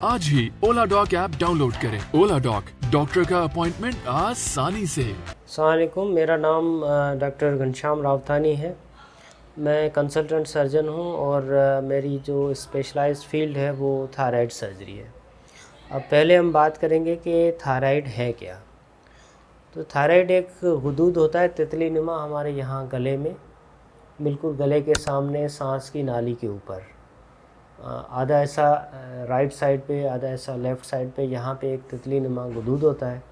आज ही ओला dock app download करें। ओला dock, doctor का अपॉइंटमेंट आसानी से। अस्सलाम वालेकुम, मेरा नाम डॉक्टर घनश्याम रावतानी है। मैं कंसल्टेंट सर्जन हूं और मेरी जो स्पेशलाइज्ड फील्ड है वो थायराइड सर्जरी है। अब पहले हम बात करेंगे कि थायराइड है क्या। तो थायराइड एक गुदूद होता है तितली नुमा हमारे यहाँ गले में, बिल्कुल गले के सामने सांस की नाली के ऊपर। आधा ऐसा राइट साइड पे, आधा ऐसा लेफ़्ट साइड पे, यहाँ पे एक तितली नुमा गुदूद होता है।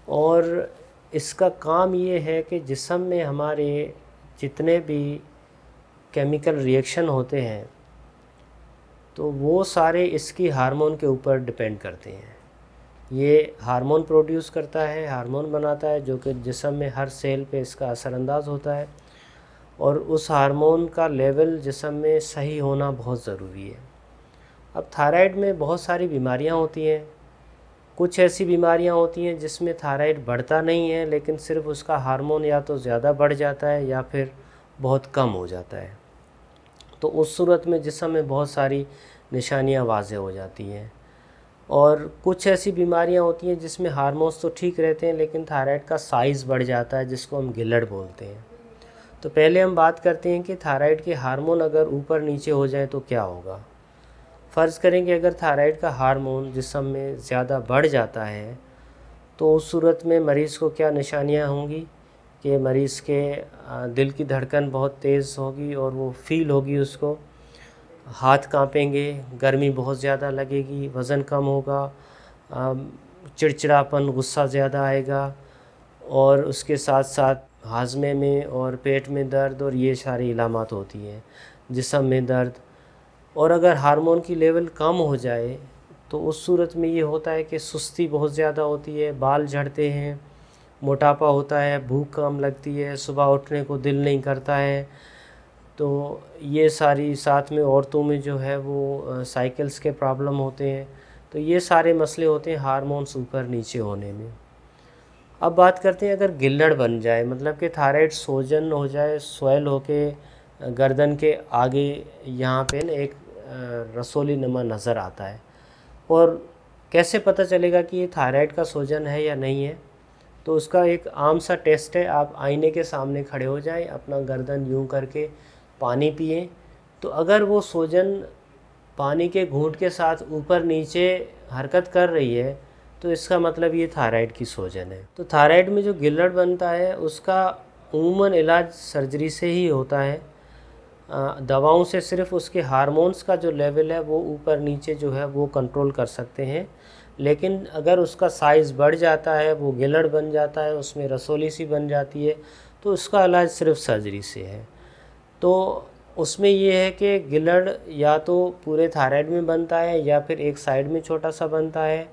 और इसका काम ये है कि जिस्म में हमारे जितने भी केमिकल रिएक्शन होते हैं तो वो सारे इसकी हार्मोन के ऊपर डिपेंड करते हैं। ये हार्मोन प्रोड्यूस करता है, हार्मोन बनाता है, जो कि जिस्म में हर सेल पे इसका असरअंदाज होता है। और उस हार्मोन का लेवल जिस्म में सही होना बहुत ज़रूरी है। अब थायराइड में बहुत सारी बीमारियां होती हैं। कुछ ऐसी बीमारियां होती हैं जिसमें थायराइड बढ़ता नहीं है, लेकिन सिर्फ उसका हार्मोन या तो ज़्यादा बढ़ जाता है या फिर बहुत कम हो जाता है। तो उस सूरत में जिस्म में बहुत सारी निशानियां वाज़ेह हो जाती हैं। और कुछ ऐसी बीमारियां होती हैं जिसमें हार्मोन्स तो ठीक रहते हैं, लेकिन थायराइड का साइज़ बढ़ जाता है, जिसको हम गिलड़ बोलते हैं। तो पहले हम बात करते हैं कि थायराइड के हार्मोन अगर ऊपर नीचे हो जाए तो क्या होगा। फ़र्ज़ करें कि अगर थायराइड का हार्मोन जिस्म में ज़्यादा बढ़ जाता है तो उस सूरत में मरीज़ को क्या निशानियां होंगी कि मरीज़ के दिल की धड़कन बहुत तेज़ होगी और वो फील होगी, उसको हाथ कांपेंगे, गर्मी बहुत ज़्यादा लगेगी, वज़न कम होगा, चिड़चिड़ापन, गुस्सा ज़्यादा आएगा, और उसके साथ साथ हाजमे में और पेट में दर्द, और ये सारी इलामात होती हैं, जिस्म में दर्द। और अगर हार्मोन की लेवल कम हो जाए तो उस सूरत में ये होता है कि सुस्ती बहुत ज़्यादा होती है, बाल झड़ते हैं, मोटापा होता है, भूख कम लगती है, सुबह उठने को दिल नहीं करता है। तो ये सारी, साथ में औरतों में जो है वो साइकिल्स के प्रॉब्लम होते हैं। तो ये सारे मसले होते हैं हार्मोन्स ऊपर नीचे होने में। अब बात करते हैं अगर गिल्लड़ बन जाए, मतलब कि थायराइड सोजन हो जाए, स्वेल होके गर्दन के आगे यहाँ पे ना एक रसोली नुमा नज़र आता है। और कैसे पता चलेगा कि ये थायराइड का सोजन है या नहीं है। तो उसका एक आम सा टेस्ट है, आप आईने के सामने खड़े हो जाएं, अपना गर्दन यूं करके पानी पिएं। तो अगर वो सोजन पानी के घूंट के साथ ऊपर नीचे हरकत कर रही है तो इसका मतलब ये थायराइड की सोजन है। तो थायराइड में जो गिल्लड़ बनता है उसका उम्मन इलाज सर्जरी से ही होता है। दवाओं से सिर्फ उसके हार्मोन्स का जो लेवल है वो ऊपर नीचे जो है वो कंट्रोल कर सकते हैं। लेकिन अगर उसका साइज़ बढ़ जाता है, वो गिलड़ बन जाता है, उसमें रसोली सी बन जाती है, तो उसका इलाज सिर्फ सर्जरी से है। तो उसमें ये है कि गिलड़ या तो पूरे थायराइड में बनता है या फिर एक साइड में छोटा सा बनता है।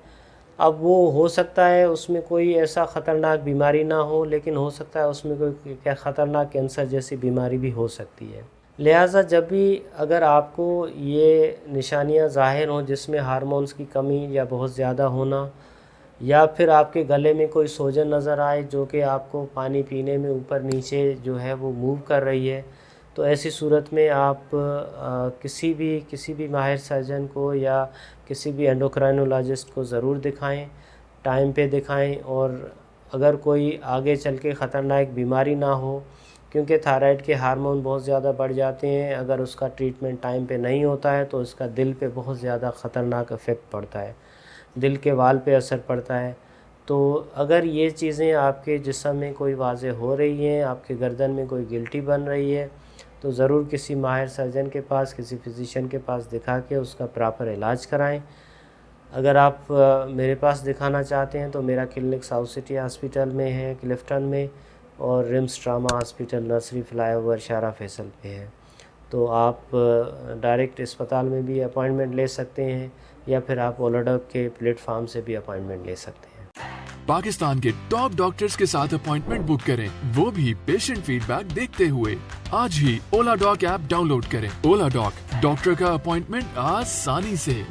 अब वो हो सकता है उसमें कोई ऐसा ख़तरनाक बीमारी ना हो, लेकिन हो सकता है उसमें कोई क्या ख़तरनाक कैंसर जैसी बीमारी भी हो सकती है। लिहाजा जब भी अगर आपको ये निशानियां ज़ाहिर हों जिसमें हार्मोन्स की कमी या बहुत ज़्यादा होना, या फिर आपके गले में कोई सोजन नज़र आए जो कि आपको पानी पीने में ऊपर नीचे जो है वो मूव कर रही है, तो ऐसी सूरत में आप किसी भी माहिर सर्जन को या किसी भी एंडोक्राइनोलॉजिस्ट को ज़रूर दिखाएं, टाइम पे दिखाएं। और अगर कोई आगे चल के ख़तरनाक बीमारी ना हो, क्योंकि थायराइड के हार्मोन बहुत ज़्यादा बढ़ जाते हैं, अगर उसका ट्रीटमेंट टाइम पे नहीं होता है तो उसका दिल पे बहुत ज़्यादा ख़तरनाक इफ़ेक्ट पड़ता है, दिल के वाल पे असर पड़ता है। तो अगर ये चीज़ें आपके जिस्म में कोई वाज़ेह हो रही हैं, आपके गर्दन में कोई गिल्टी बन रही है, तो ज़रूर किसी माहिर सर्जन के पास, किसी फिजिशियन के पास दिखा के उसका प्रॉपर इलाज कराएं। अगर आप मेरे पास दिखाना चाहते हैं तो मेरा क्लिनिक साउथ सिटी हॉस्पिटल में है, क्लिफ्टन में, और RIMS trauma hospital nursery flyover शारा फैसल पे है। तो आप डायरेक्ट अस्पताल में भी अपॉइंटमेंट ले सकते हैं या फिर आप ओलाडॉक के प्लेटफॉर्म से भी अपॉइंटमेंट ले सकते हैं। पाकिस्तान के टॉप डॉक्टर्स के साथ अपॉइंटमेंट बुक करें, वो भी पेशेंट फीडबैक देखते हुए। आज ही ओला डॉक ऐप डाउनलोड करें। ओला डॉक, डॉक्टर का अपॉइंटमेंट आसानी से।